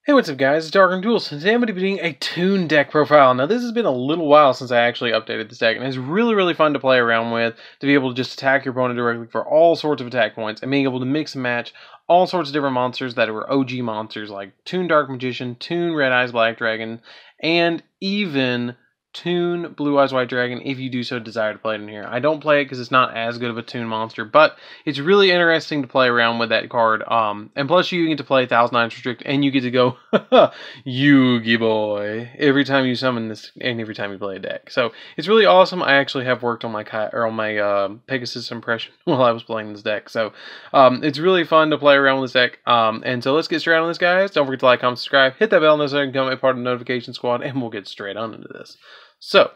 Hey, what's up guys, it's DarkArmedDuelist, and today I'm going to be doing a Toon deck profile. Now this has been a little while since I actually updated this deck, and it's really fun to play around with, to be able to just attack your opponent directly for all sorts of attack points, and being able to mix and match all sorts of different monsters that were OG monsters, like Toon Dark Magician, Toon Red Eyes Black Dragon, and even Toon Blue Eyes White Dragon, if you do so desire to play it in here. I don't play it because it's not as good of a Toon monster, but it's really interesting to play around with that card. And plus you get to play 1009 Restrict, and you get to go Yugi boy every time you summon this, and every time you play a deck. So it's really awesome. I actually have worked on my Pegasus impression while I was playing this deck. So it's really fun to play around with this deck. And so let's get straight on this, guys. Don't forget to like, comment, subscribe, hit that bell so you can become a part of the notification squad, and we'll get straight on into this. So,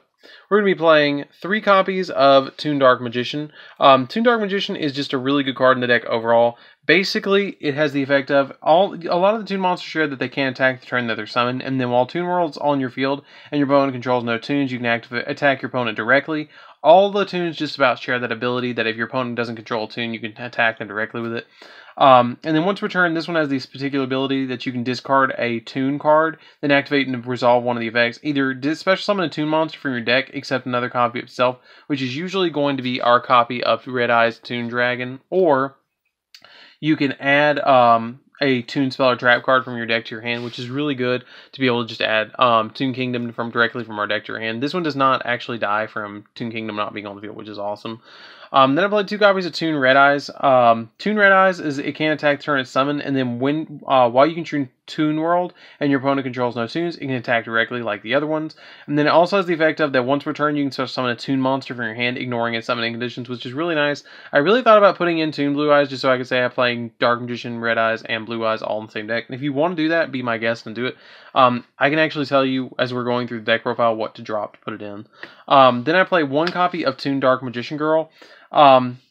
we're going to be playing 3 copies of Toon Dark Magician. Toon Dark Magician is just a really good card in the deck overall. Basically, it has the effect of, a lot of the Toon monsters share that they can't attack the turn that they're summoned, and then while Toon World's on your field, and your opponent controls no Toons, you can attack your opponent directly. All the Toons just about share that ability, that if your opponent doesn't control a Toon, you can attack them directly with it. And then once returned, this one has this particular ability that you can discard a Toon card, then activate and resolve one of the effects. Either special summon a Toon monster from your deck, except another copy of itself, which is usually going to be our copy of Red Eyes Toon Dragon, or you can add a Toon spell or trap card from your deck to your hand, which is really good to be able to just add Toon Kingdom directly from our deck to your hand. This one does not actually die from Toon Kingdom not being on the field, which is awesome. Then I played 2 copies of Toon Red Eyes. Toon Red Eyes is it can attack the turn it's summoned, and then while you can Toon World and your opponent controls no Toons, it can attack directly like the other ones. And then it also has the effect of that once returned, you can start summon a Toon monster from your hand, ignoring its summoning conditions, which is really nice. I really thought about putting in Toon Blue Eyes just so I could say I'm playing Dark Magician, Red Eyes, and Blue Eyes all in the same deck. And if you want to do that, be my guest and do it. I can actually tell you as we're going through the deck profile what to drop to put it in. Then I play 1 copy of Toon Dark Magician Girl.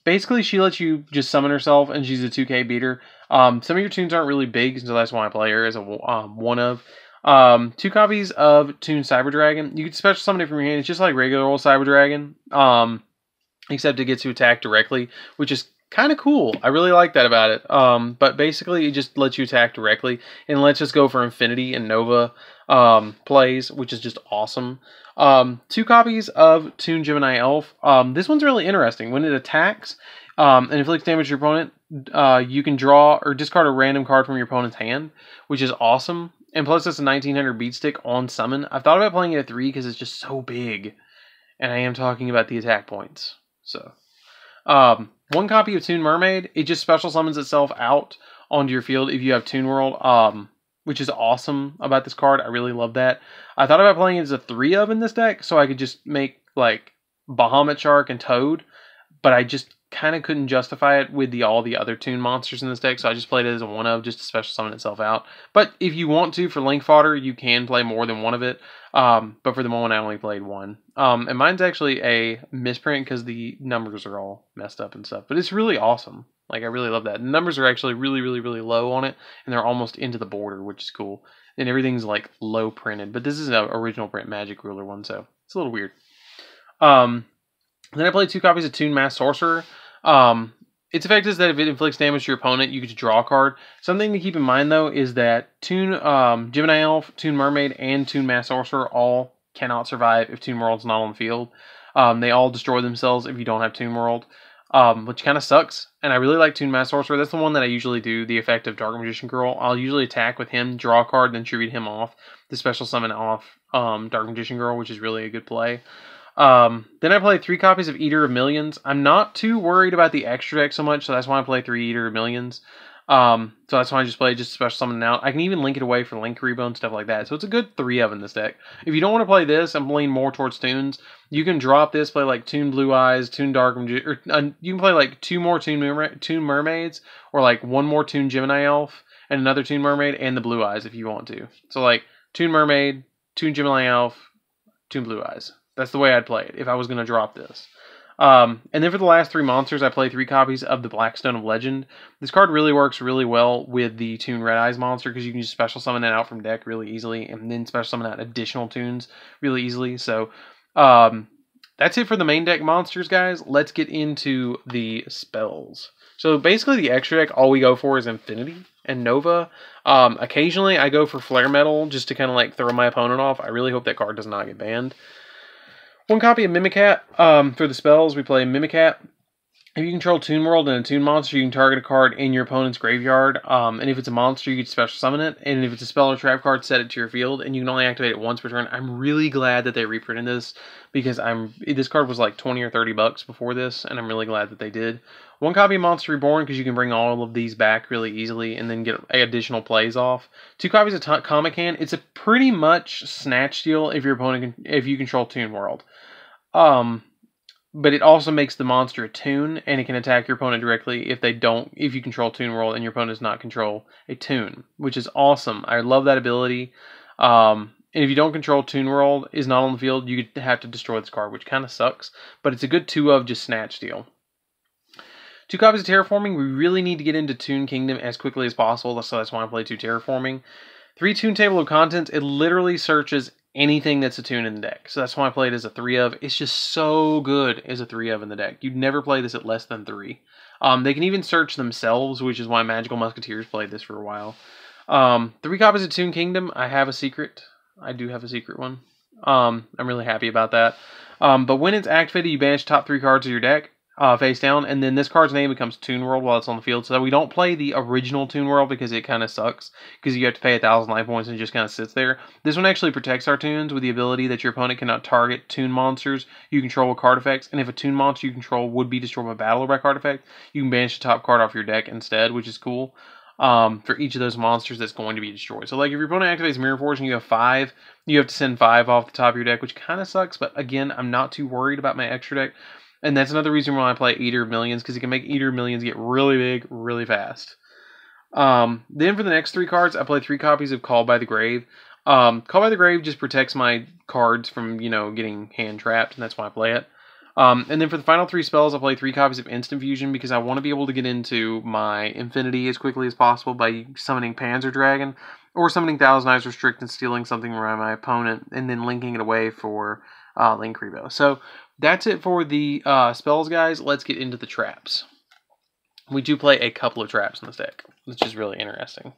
Basically, she lets you just summon herself, and she's a 2K beater. Some of your Toons aren't really big, so that's why I play her as a one of. 2 copies of Toon Cyber Dragon. You can special summon it from your hand. It's just like regular old Cyber Dragon, except it gets to attack directly, which is kind of cool. I really like that about it. But basically, it just lets you attack directly, and lets us go for Infinity and Nova plays, which is just awesome. 2 copies of Toon Gemini Elf. This one's really interesting. When it attacks and inflicts damage to your opponent, you can draw or discard a random card from your opponent's hand, which is awesome. And plus, it's a 1900 beat stick on summon. I've thought about playing it at 3 because it's just so big, and I am talking about the attack points. So, 1 copy of Toon Mermaid. It just special summons itself out onto your field if you have Toon World. Which is awesome about this card. I really love that. I thought about playing it as a 3 of in this deck, so I could just make like Bahamut Shark and Toad, but I just kind of couldn't justify it with all the other Toon monsters in this deck, so I just played it as a 1 of just to special summon itself out. But if you want to, for Link Fodder, you can play more than 1 of it. But for the moment, I only played 1. And mine's actually a misprint because the numbers are all messed up and stuff. But it's really awesome. Like, I really love that. The numbers are actually really low on it, and they're almost into the border, which is cool. And everything's, like, low printed. But this is an original print Magic Ruler one, so it's a little weird. Then I played 2 copies of Toon Masked Sorcerer. Its effect is that if it inflicts damage to your opponent, you get to draw a card. Something to keep in mind, though, is that Toon Gemini Elf, Toon Mermaid, and Toon Masked Sorcerer all cannot survive if Toon World's not on the field. They all destroy themselves if you don't have Toon World. Which kind of sucks, and I really like Toon Masked Sorcerer. That's the one that I usually do, the effect of Dark Magician Girl. I'll usually attack with him, draw a card, then tribute him off to special summon off Dark Magician Girl, which is really a good play. Then I play 3 copies of Eater of Millions. I'm not too worried about the extra deck so much, so that's why I play 3 Eater of Millions. So that's why I just play just special summon out. I can even link it away for Link Rebo and stuff like that. So it's a good 3 of in this deck. If you don't want to play this, I'm leaning more towards Toons. You can drop this, play like Toon Blue Eyes, Toon Dark, or you can play like 2 more Toon Mermaids, or like 1 more Toon Gemini Elf, and another Toon Mermaid, and the Blue Eyes if you want to. So like Toon Mermaid, Toon Gemini Elf, Toon Blue Eyes. That's the way I'd play it if I was going to drop this. And then for the last 3 monsters, I play 3 copies of the Blackstone of Legend. This card really works really well with the Toon Red Eyes monster because you can just special summon it out from deck really easily, and then special summon out additional Toons really easily. So that's it for the main deck monsters, guys. Let's get into the spells. So basically the extra deck, all we go for is Infinity. and Nova. Occasionally I go for Flare Metal just to kind of like throw my opponent off. I really hope that card does not get banned. One copy of Mimicat. For the spells, we play Mimicat. If you control Toon World and a Toon monster, you can target a card in your opponent's graveyard. And if it's a monster, you can special summon it. And if it's a spell or trap card, set it to your field. And you can only activate it once per turn. I'm really glad that they reprinted this because this card was like 20 or 30 bucks before this, and I'm really glad that they did. One copy of Monster Reborn because you can bring all of these back really easily and then get additional plays off. Two copies of Comic Hand. It's a pretty much snatch steal if your opponent if you control Toon World. But it also makes the monster a Toon, and it can attack your opponent directly if you control Toon World and your opponent does not control a Toon, which is awesome. I love that ability. And if you don't control Toon World is not on the field, you have to destroy this card, which kind of sucks. But it's a good 2 of just snatch steal. 2 copies of Terraforming. We really need to get into Toon Kingdom as quickly as possible, so that's why I play 2 Terraforming. 3 Toon Table of Contents. It literally searches anything that's a Toon in the deck. So that's why I play it as a 3 of. It's just so good as a 3 of in the deck. You'd never play this at less than 3. They can even search themselves, which is why Magical Musketeers played this for a while. 3 copies of Toon Kingdom. I have a secret. I do have a secret one. I'm really happy about that. But when it's activated, you banish top 3 cards of your deck. Face down, and then this card's name becomes Toon World while it's on the field, so that we don't play the original Toon World because it kind of sucks, because you have to pay 1,000 life points and it just kind of sits there. This one actually protects our Toons with the ability that your opponent cannot target Toon monsters you control with card effects, and if a Toon monster you control would be destroyed by battle or by card effect, you can banish the top card off your deck instead, which is cool. For each of those monsters that's going to be destroyed. So like if your opponent activates Mirror Force and you have 5, you have to send 5 off the top of your deck, which kind of sucks, but again, I'm not too worried about my extra deck. And that's another reason why I play Eater of Millions, because you can make Eater of Millions get really big, really fast. Then for the next 3 cards, I play 3 copies of Call by the Grave. Call by the Grave just protects my cards from, getting hand trapped, and that's why I play it. And then for the final 3 spells, I play 3 copies of Instant Fusion, because I want to be able to get into my Infinity as quickly as possible by summoning Panzer Dragon, or summoning Thousand Eyes Restrict and stealing something from my opponent, and then linking it away for Link Revo. So that's it for the spells, guys. Let's get into the traps. We do play a couple of traps in this deck, which is really interesting.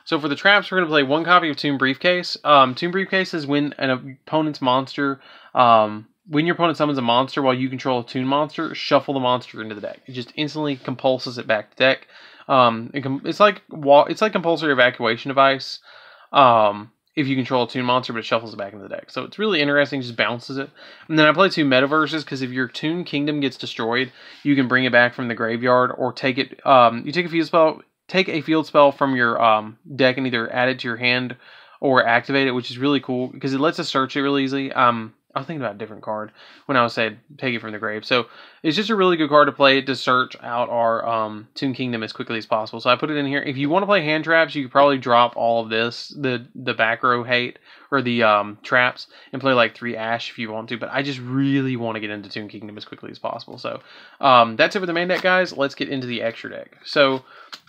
So for the traps, we're going to play 1 copy of Toon Briefcase. Toon Briefcase is when an opponent's monster, when your opponent summons a monster while you control a Toon monster, shuffle the monster into the deck. It just instantly compulses it back to deck. It's like compulsory evacuation device. If you control a Toon monster, but it shuffles it back into the deck. So it's really interesting, just bounces it. And then I play 2 Metaverses, because if your Toon Kingdom gets destroyed, you can bring it back from the graveyard, or take it, you take a field spell from your deck and either add it to your hand or activate it, which is really cool, because it lets us search it really easily. I was thinking about a different card when I was saying take it from the grave. So it's just a really good card to play to search out our Toon Kingdom as quickly as possible. So I put it in here. If you want to play hand traps, you could probably drop all of this, the back row hate, or the traps, and play like 3 Ash if you want to. But I just really want to get into Toon Kingdom as quickly as possible. So that's it for the main deck, guys. Let's get into the extra deck. So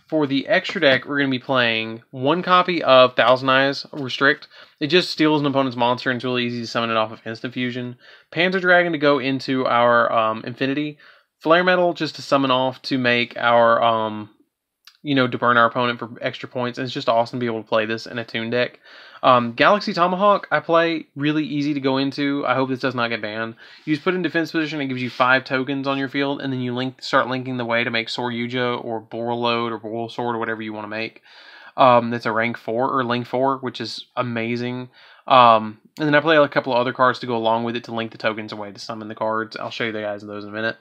for the extra deck, we're going to be playing 1 copy of Thousand Eyes Restrict. It just steals an opponent's monster, and it's really easy to summon it off of Instant Fusion. Panzer Dragon to go into our Infinity. Flare Metal just to summon off to make our, to burn our opponent for extra points. And it's just awesome to be able to play this in a Toon deck. Galaxy Tomahawk, I play really easy to go into. I hope this does not get banned. You just put in defense position, it gives you 5 tokens on your field, and then you start linking the way to make Sword Yugioh or Borreload or Boral Sword or whatever you want to make. That's a rank 4 or link 4, which is amazing. And then I play a couple of other cards to go along with it to link the tokens away to summon the cards. I'll show you the guys in those in a minute.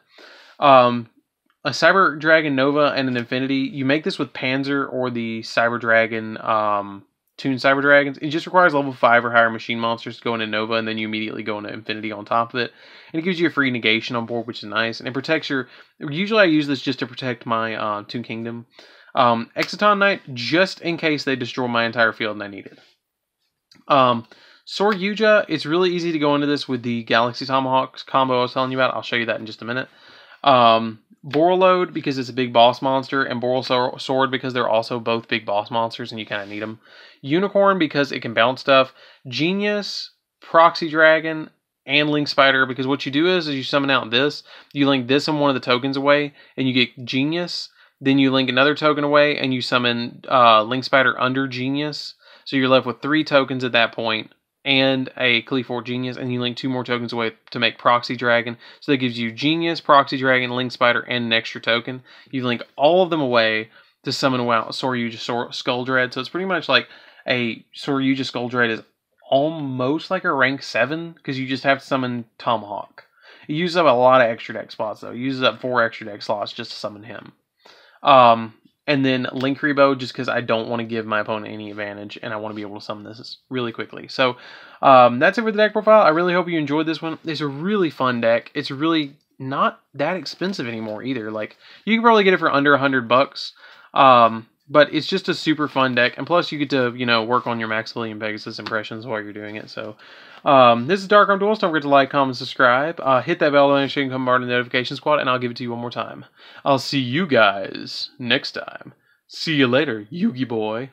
A Cyber Dragon Nova and an Infinity. You make this with Panzer or the Cyber Dragon Toon Cyber Dragons. It just requires level 5 or higher machine monsters to go into Nova, and then you immediately go into Infinity on top of it. And it gives you a free negation on board, which is nice. And it protects your... Usually I use this just to protect my Toon Kingdom. Exciton Knight, just in case they destroy my entire field and I need it. Sword Yugioh, it's really easy to go into this with the Galaxy Tomahawks combo I was telling you about. I'll show you that in just a minute. Borreload, because it's a big boss monster, and Boral Sword, because they're also both big boss monsters and you kind of need them. Unicorn, because it can bounce stuff. Genius, Proxy Dragon, and Link Spider, because what you do is you summon out this, you link this and one of the tokens away, and you get Genius, Then you link another token away, and you summon Link Spider under Genius. So you're left with 3 tokens at that point, and a Cleafor Genius, and you link 2 more tokens away to make Proxy Dragon. So that gives you Genius, Proxy Dragon, Link Spider, and an extra token. You link all of them away to summon out Soryuja Skull Dread. So it's pretty much like a Soryuja Skull Dread is almost like a rank 7, because you just have to summon Tomahawk. It uses up a lot of extra deck spots, though. It uses up 4 extra deck slots just to summon him. And then Link Rebo, just because I don't want to give my opponent any advantage, and I want to be able to summon this really quickly. So, that's it for the deck profile. I really hope you enjoyed this one. It's a really fun deck. It's really not that expensive anymore, either. Like, you can probably get it for under $100. But it's just a super fun deck, and plus you get to, work on your Maximilian Pegasus impressions while you're doing it. So, this is DarkArmedDuelist. Don't forget to like, comment, subscribe. Hit that bell so you can come part of the notification squad, and I'll give it to you one more time. I'll see you guys next time. See you later, Yugi boy.